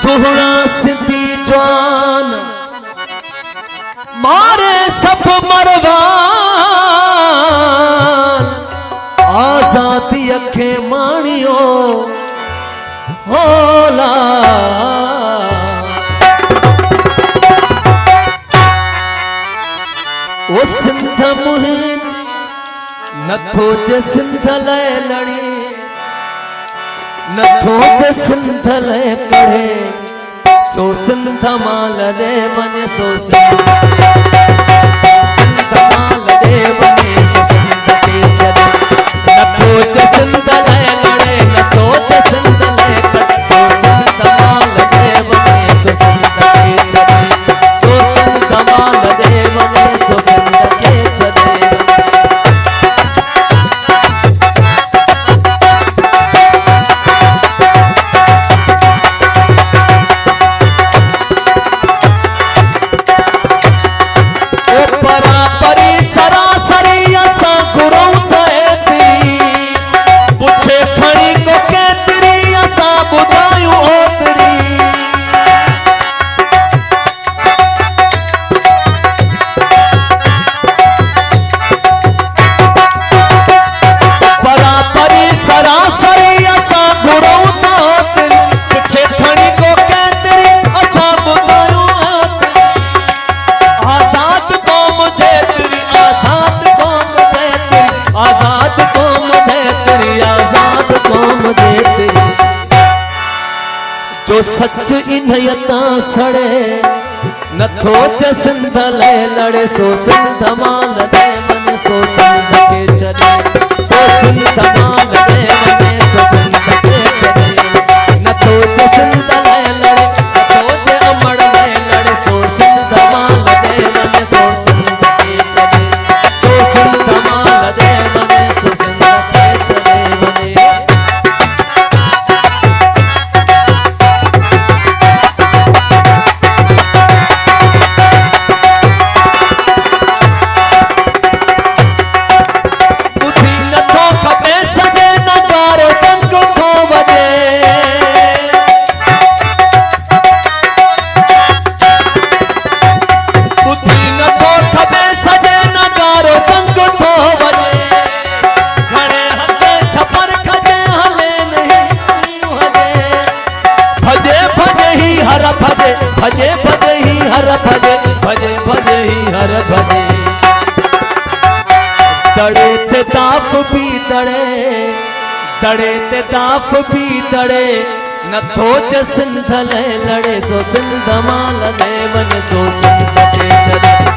सुहना सिंधी जवान मारे सब मरवान आजादी अखे माणियो होला वो सिंध मुहिम नथो जे सिंध लाए लड़ी नथो जे सिंध लाए कढ़े सो सिंध माल दे बने सो सिंध माल दे बने सो सिंध के चले नथो जे सिंध लाए लड़े नथो जे सिंध लाए कढ़े सो सिंध माल दे बने सो सिंध के चले सो सिंध माल दे बने सो सिंध के चले जो सच इन्हयता सड़े नथो जे सिंध लाए लड़े सो सिंध माल दे बने सो सिंध के चले सो सिंध माल दे बने सो सिंध के चले नथो जे सिंध लाए लड़े नथो जे अमड़ लाए लड़े सो सिंध माल दे बने सो सिंध के चले सो सिंध माल दे बने सो सिंध के चले बने भजे भजे ही हर भजे भजे भजे ही हर भजे तड़े ते दाफ भी तड़े तड़े ते दाफ भी तड़े नथो जे सिंध लाए लड़े सो सिंध माल दे बने सो सिंध के चले